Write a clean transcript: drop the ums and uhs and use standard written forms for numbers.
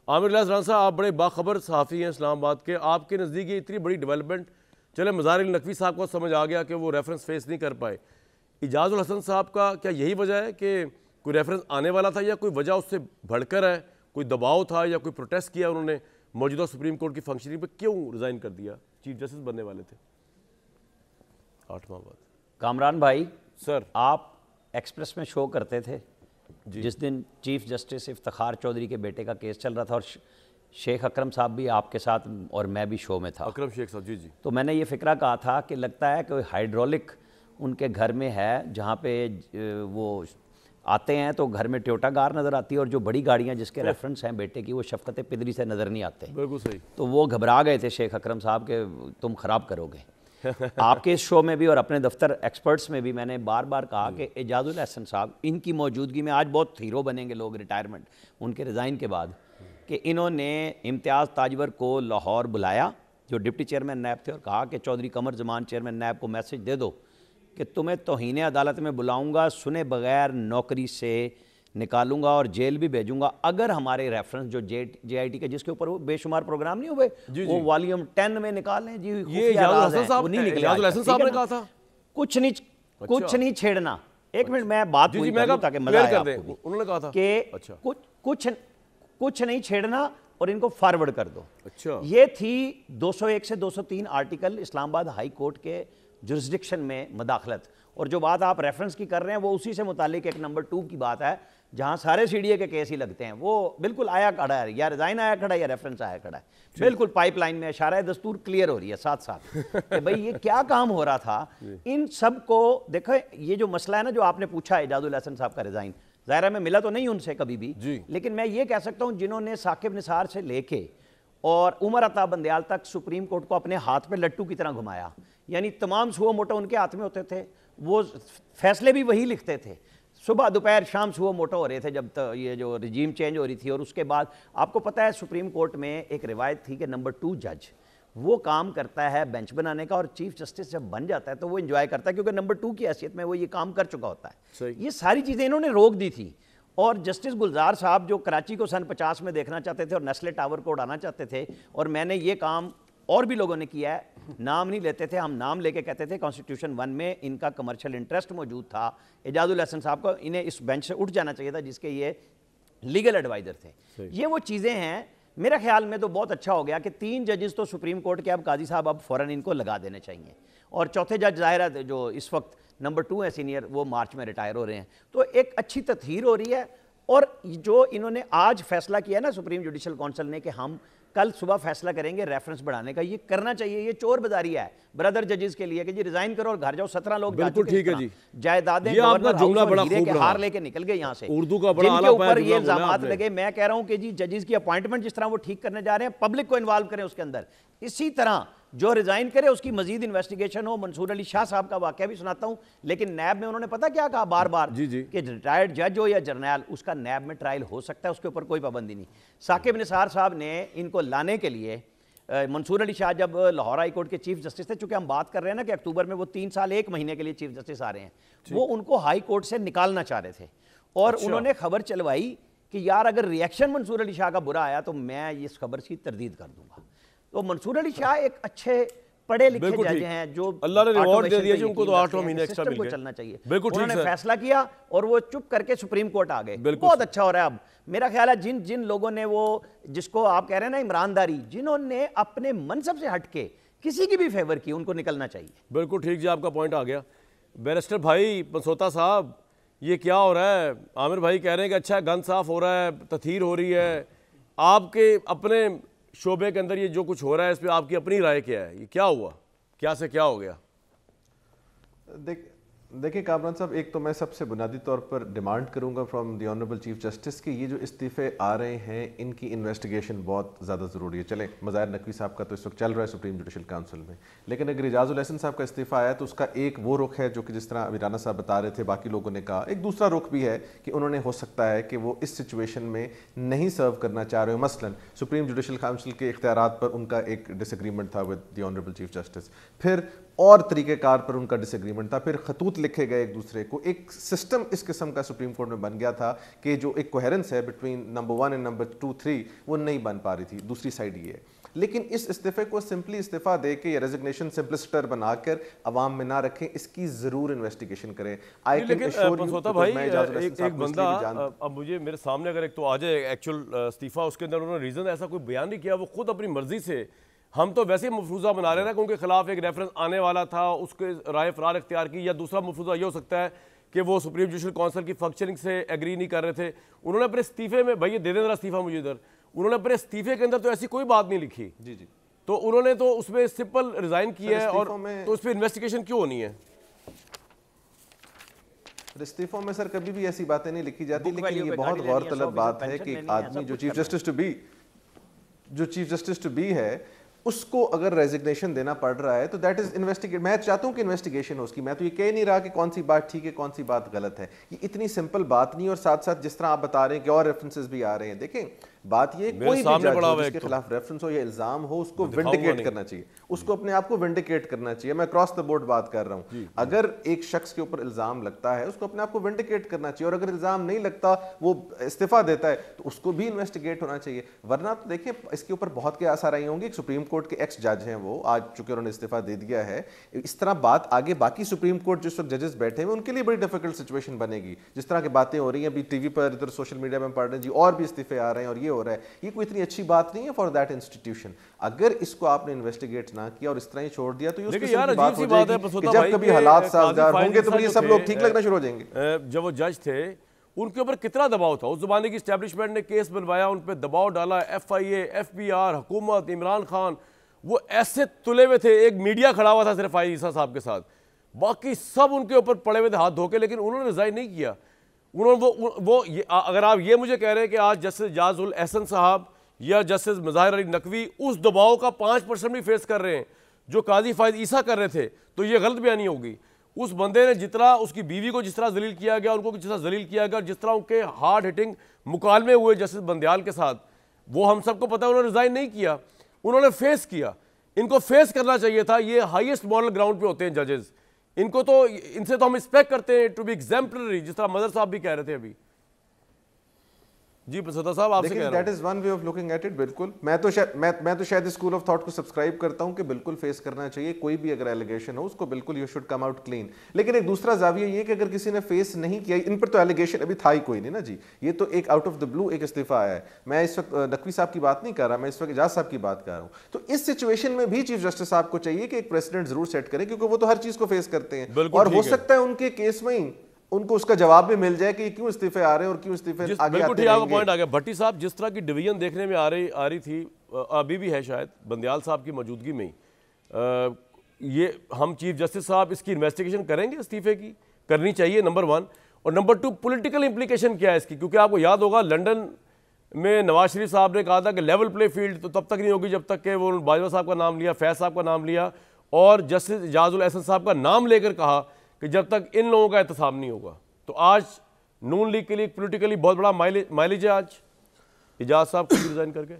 आमिर राना साहब, आप बड़े बाखबर सहाफ़ी हैं इस्लामाबाद के, आपके नज़दीक ये इतनी बड़ी डेवलपमेंट, चले मज़ार नकवी साहब को समझ आ गया कि वो रेफरेंस फेस नहीं कर पाए, इजाज़ुल हसन साहब का क्या यही वजह है कि कोई रेफरेंस आने वाला था या कोई वजह उससे बढ़कर है, कोई दबाव था या कोई प्रोटेस्ट किया उन्होंने, मौजूदा सुप्रीम कोर्ट की फंक्शनिंग पर क्यों रिज़ाइन कर दिया? चीफ जस्टिस बनने वाले थे 8 माह बाद। कामरान भाई सर, आप एक्सप्रेस में शो करते थे जिस दिन चीफ जस्टिस इफ्तिखार चौधरी के बेटे का केस चल रहा था, और शेख अकरम साहब भी आपके साथ और मैं भी शो में था। अकरम शेख साहब, जी जी। तो मैंने ये फ़िक्रा कहा था कि लगता है कि हाइड्रोलिक उनके घर में है, जहाँ पे वो आते हैं तो घर में टोयोटा कार नज़र आती है, और जो बड़ी गाड़ियाँ जिसके रेफरेंस हैं बेटे की, वो शफकत पिदरी से नज़र नहीं आते। बिल्कुल सही। तो वो घबरा गए थे शेख अकरम साहब के तुम ख़राब करोगे। आपके इस शो में भी और अपने दफ्तर एक्सपर्ट्स में भी मैंने बार बार कहा कि एजाजुल हसन साहब, इनकी मौजूदगी में आज बहुत हीरो बनेंगे लोग रिटायरमेंट उनके रिज़ाइन के बाद, कि इन्होंने इम्तियाज़ ताजवर को लाहौर बुलाया जो डिप्टी चेयरमैन नैब थे, और कहा कि चौधरी कमर जमान चेयरमैन नैब को मैसेज दे दो कि तुम्हें तौहीन अदालत में बुलाऊंगा, सुने बगैर नौकरी से निकालूंगा और जेल भी भेजूंगा अगर हमारे रेफरेंस जो JIT के जिसके ऊपर वो बेशुमार प्रोग्राम नहीं हुए वो वॉल्यूम 10 में निकालें जी। ये साहब ने कहा था कुछ नहीं छेड़ना। एक मिनट मैं बात पूरी कर दूं ताकि मजा आए आपको। उन्होंने कहा था कि कुछ नहीं छेड़ना और इनको फॉरवर्ड कर दो। अच्छा, ये थी 201 से 203 आर्टिकल इस्लामाबाद हाई कोर्ट के जुरिस्डिक्शन में मदाखलत। और जो बात आप रेफरेंस की कर रहे हैं वो उसी से मुतालिक एक नंबर 2 की बात है, जहां सारे CDA के केस ही लगते हैं। वो बिल्कुल आया खड़ा है, या रिजाइन आया खड़ा है या रेफरेंस आया खड़ा है, बिल्कुल पाइपलाइन में इशारा दस्तूर क्लियर हो रही है साथ साथ कि भाई ये क्या काम हो रहा था। इन सब को देखो, ये जो मसला है ना जो आपने पूछा एजाजुल हसन साहब का रिजाइन, ज़ाहिर मैं मिला तो नहीं उनसे कभी भी, लेकिन मैं ये कह सकता हूँ जिन्होंने साकिब निसार से लेके और उमर अता बंदयाल तक सुप्रीम कोर्ट को अपने हाथ पे लट्टू की तरह घुमाया, यानी तमाम सुओ मोटो उनके हाथ में होते थे, वो फैसले भी वही लिखते थे, सुबह दोपहर शाम सुओ मोटो हो रहे थे जब तक ये जो रिजीम चेंज हो रही थी। और उसके बाद आपको पता है सुप्रीम कोर्ट में एक रिवायत थी कि नंबर 2 जज वो काम करता है बेंच बनाने का, और चीफ जस्टिस जब बन जाता है तो वो एंजॉय करता है क्योंकि नंबर 2 की हैसियत में वो ये काम कर चुका होता है। ये सारी चीज़ें इन्होंने रोक दी थी। और जस्टिस गुलजार साहब जो कराची को सन 50 में देखना चाहते थे और नेस्ले टावर को उड़ाना चाहते थे, और मैंने ये काम और भी लोगों ने किया है, नाम नहीं लेते थे हम, नाम लेके कहते थे कॉन्स्टिट्यूशन 1 में इनका कमर्शियल इंटरेस्ट मौजूद था। एजाजुल हसन साहब को इन्हें इस बेंच से उठ जाना चाहिए था जिसके ये लीगल एडवाइज़र थे। ये वो चीज़ें हैं। मेरे ख्याल में तो बहुत अच्छा हो गया कि 3 जजेस तो सुप्रीम कोर्ट के अब काजी साहब अब फ़ौरन इनको लगा देने चाहिए, और चौथे जज ज़ाहिर है जो इस वक्त नंबर 2 है सीनियर, वो मार्च में रिटायर हो रहे हैं। तो एक अच्छी तथहीर हो रही है। और जो इन्होंने आज फैसला किया ना सुप्रीम जुडिशल काउंसिल ने कि हम कल सुबह फैसला करेंगे रेफरेंस बढ़ाने का, ये करना चाहिए। ये चोर बाजारी है ब्रदर जजेस के लिए कि जी रिजाइन करो और घर जाओ। 17 लोग बिल्कुल ठीक है जी, जायदादें जुमला बड़ा खूब के हार लेके निकल गए यहाँ से, उर्दू का बड़ा जिनके ऊपर ये इल्जामात लगे। मैं कह रहा हूँ कि जी जजेस की अपॉइंटमेंट जिस तरह वो ठीक करने जा रहे हैं, पब्लिक को इन्वॉल्व करें उसके अंदर। इसी तरह जो रिजाइन करे उसकी मजीद इन्वेस्टिगेशन हो। मंसूर अली शाह साहब का वाकया भी सुनाता हूं, लेकिन नैब में उन्होंने पता क्या कहा बार बार कि रिटायर्ड जज हो या जर्नैल, उसका नैब में ट्रायल हो सकता है, उसके ऊपर कोई पाबंदी नहीं। साकिब निसार साहब ने इनको लाने के लिए, मंसूर अली शाह जब लाहौर हाई कोर्ट के चीफ जस्टिस थे, चूंकि हम बात कर रहे हैं ना कि अक्टूबर में वो 3 साल 1 महीने के लिए चीफ जस्टिस आ रहे हैं, वो उनको हाई कोर्ट से निकालना चाह रहे थे। और उन्होंने खबर चलवाई कि यार अगर रिएक्शन मंसूर अली शाह का बुरा आया तो मैं इस खबर की तरदीद कर दूंगा। तो मंसूर अली शाह एक अच्छे पढ़े लिखे जज हैं, जो अल्लाह ने रिवॉर्ड दे दिया जी उनको, तो 8 महीने एक्स्ट्रा मिल गए, चलना चाहिए। उन्होंने फैसला किया और वो चुप करके सुप्रीम कोर्ट आ गए। बहुत अच्छा हो रहा है। अब मेरा ख्याल है जिन जिन लोगों ने वो, जिसको आप कह रहे हैं ना ईमानदारी, जिन्होंने अपने मनसब से हटके किसी की भी फेवर की, उनको निकलना चाहिए। बिल्कुल ठीक जी, आपका पॉइंट आ गया। बैरिस्टर भाई पंसोता साहब, ये क्या हो रहा है? आमिर भाई कह रहे हैं कि अच्छा गन साफ हो रहा है, तथहीर हो रही है, आपके अपने शोबे के अंदर ये जो कुछ हो रहा है इस पर आपकी अपनी राय क्या है? ये क्या हुआ, क्या से क्या हो गया? देखिए कामरान साहब, एक तो मैं सबसे बुनियादी तौर पर डिमांड करूंगा from the honourable chief justice कि ये जो इस्तीफ़े आ रहे हैं इनकी इन्वेस्टिगेशन बहुत ज़्यादा ज़रूरी है। चले मज़ाहिर नकवी साहब का तो इस वक्त चल रहा है सुप्रीम जुडिशल काउंसिल में, लेकिन अगर एजाजुल हसन साहब का इस्तीफ़ा आया तो उसका एक वो रुख है जो कि जिस तरह अभी राना साहब बता रहे थे, बाकी लोगों ने कहा, एक दूसरा रुख भी है कि उन्होंने हो सकता है कि वो इस सिचुएशन में नहीं सर्व करना चाह रहे हो। मसलन सुप्रीम जुडिशल काउंसिल के इख्तियारात पर उनका एक डिसएग्रीमेंट था with the honourable chief justice, फिर और तरीक़ेकार पर उनका डिसएग्रीमेंट था, फिर खतूत लिखे गए एक दूसरे को, एक सिस्टम इस किस्म का सुप्रीम कोर्ट में बन गया था कि जो एक कोहेरेंस है बिटवीन नंबर 1 एंड नंबर 2, 3 वो नहीं बन पा रही थी। दूसरी साइड ये है, लेकिन इस इस्तीफे को सिंपली इस्तीफा दे के या रेजिग्नेशन सिंपलिसिटर बनाकर अवाम में ना रखें, इसकी जरूर इन्वेस्टिगेशन करें। आई कैन एश्योर यू भाई एक बंदा, अब मुझे मेरे सामने अगर एक तो आ जाए एक्चुअल इस्तीफा, उसके अंदर उन्होंने रीजन ऐसा कोई बयान नहीं किया, वो खुद अपनी मर्जी से, हम तो वैसे ही मफरूजा बना रहे हैं कि उनके खिलाफ एक रेफरेंस आने वाला था, उसके राय फरार इख्तियार की, या दूसरा मफरूजा ये हो सकता है कि वो सुप्रीम जुडिशल काउंसिल की फंक्शनिंग से एग्री नहीं कर रहे थे। उन्होंने अपने इस्तीफे में, भाई ये दे दें जरा इस्तीफा मुझे इधर, उन्होंने अपने इस्तीफे के अंदर तो ऐसी कोई बात नहीं लिखी। जी जी, तो उन्होंने तो उसमें सिंपल रिजाइन किया है, और तो उस पर इन्वेस्टिगेशन क्यों होनी है? इस्तीफों में सर कभी भी ऐसी बातें नहीं लिखी जाती, लेकिन ये बहुत गौरतलब बात है कि एक आदमी जो चीफ जस्टिस टू बी है, उसको अगर रेजिग्नेशन देना पड़ रहा है तो दैट इज इन्वेस्टिगेट। मैं चाहता हूं कि इन्वेस्टिगेशन हो उसकी, मैं तो ये कह नहीं रहा कि कौन सी बात ठीक है कौन सी बात गलत है, ये इतनी सिंपल बात नहीं। और साथ साथ जिस तरह आप बता रहे हैं कि और रेफरेंसेस भी आ रहे हैं, देखें बात ये कोई भी जज हो जिसके खिलाफ रेफरेंस हो या इल्जाम हो, उसको विंडिकेट करना चाहिए, उसको अपने आप को विंडिकेट करना चाहिए। मैं क्रॉस द बोर्ड बात कर रहा हूं, अगर एक शख्स के ऊपर इल्जाम लगता है उसको अपने आप को विंडिकेट करना चाहिए, और अगर इल्जाम नहीं लगता वो इस्तीफा देता है तो उसको भी इन्वेस्टिगेट होना चाहिए। वरना तो देखिए इसके ऊपर बहुत के आसार आई होंगे। सुप्रीम कोर्ट के एक्स जज हैं, वो आज चूंकि उन्होंने इस्तीफा दे दिया है, इस तरह बात आगे बाकी सुप्रीम कोर्ट जिस वक्त जजेस बैठे हैं उनके लिए बड़ी डिफिकल्ट सिचुएशन बनेगी। जिस तरह की बातें हो रही हैं अभी टीवी पर, इधर सोशल मीडिया में पढ़ रहे हैं जी, और भी इस्तीफे आ रहे हैं और ये हो रहा है, ये कोई इतनी अच्छी बात नहीं है फॉर दैट इंस्टीट्यूशन। अगर इसको आपने इन्वेस्टिगेट ना किया और इस तरह ही छोड़ दिया तो ये यार बात हो जाएगी कि जब कभी हालात साजगार होंगे तो ये सब लोग ठीक लगना शुरू हो जाएंगे। जब वो जज थे उनके ऊपर कितना दबाव था, उस जमाने की एस्टेब्लिशमेंट ने केस बनवाया, उन पर दबाव डाला, FIA, FBR, हुकूमत, इमरान खान, वो ऐसे तुले हुए थे। एक मीडिया खड़ा हुआ था सिर्फ ईसा साहब के साथ, बाकी सब उनके ऊपर पड़े हुए थे हाथ धो के, लेकिन उन्होंने रिजाइन नहीं किया। उन्होंने वो अगर आप ये मुझे कह रहे हैं कि आज जस्टिस इजाजुल एहसन साहब या जस्टिस मज़ाहिर अली नकवी उस दबाव का 5% भी फेस कर रहे हैं जो काजी फायद ईसा कर रहे थे, तो ये गलत बयानी होगी। उस बंदे ने जितना उसकी बीवी को जिस तरह जलील किया गया, उनको जिस तरह जलील किया गया, जिस तरह उनके हार्ड हिटिंग मुकालमे हुए जस्टिस बंदयाल के साथ, वो हम सबको पता है। उन्होंने रिजाइन नहीं किया, उन्होंने फेस किया। इनको फेस करना चाहिए था। ये हाईएस्ट मॉरल ग्राउंड पे होते हैं जजेस, इनको तो, इनसे तो हम एक्सपेक्ट करते हैं टू बी एग्जाम्पलरी, जिस तरह मदर साहब भी कह रहे थे अभी। जी प्रसदा साहब आपसे कह रहा हूं, that is one way of looking at it. बिल्कुल, मैं तो शायद स्कूल ऑफ थॉट को सब्सक्राइब करता हूं कि बिल्कुल फेस करना चाहिए, कोई भी अगर एलिगेशन हो उसको बिल्कुल you should come out clean. लेकिन एक दूसरा जाविया ये कि अगर किसी ने फेस नहीं किया, इन पर तो एलिगेशन अभी था ही कोई नहीं ना जी, ये तो एक आउट ऑफ द ब्लू एक इस्तीफा आया है। मैं इस वक्त नकवी साहब की बात नहीं कर रहा, मैं इस वक्त एजाज साहब की बात कर रहा हूं। तो इस सिचुएशन में भी चीफ जस्टिस साहब को चाहिए कि एक प्रेसिडेंट जरूर सेट करें, क्योंकि वो तो हर चीज को फेस करते हैं, और हो सकता है उनके केस में ही उनको उसका जवाब भी मिल जाए कि क्यों इस्तीफे आ रहे हैं और क्यों इस्तीफे आगे आते रहेंगे। पॉइंट आ गया भट्टी साहब, जिस तरह की डिवीजन देखने में आ रही थी, अभी भी है शायद बंदयाल साहब की मौजूदगी में ही, ये हम चीफ जस्टिस साहब इसकी इन्वेस्टिगेशन करेंगे, इस्तीफे की करनी चाहिए नंबर 1, और नंबर 2 पॉलिटिकल इंप्लीकेशन क्या है इसकी, क्योंकि आपको याद होगा लंदन में नवाज शरीफ साहब ने कहा था कि लेवल प्ले फील्ड तो तब तक नहीं होगी जब तक कि वो बाजवा साहब का नाम लिया, फैज साहब का नाम लिया, और जस्टिस इजाजुल एहसन साहब का नाम लेकर कहा कि जब तक इन लोगों का एहतसाब नहीं होगा। तो आज नून लीग के लिए पॉलिटिकली बहुत बड़ा माइलेज है आज इजाज साहब को रिजाइन करके।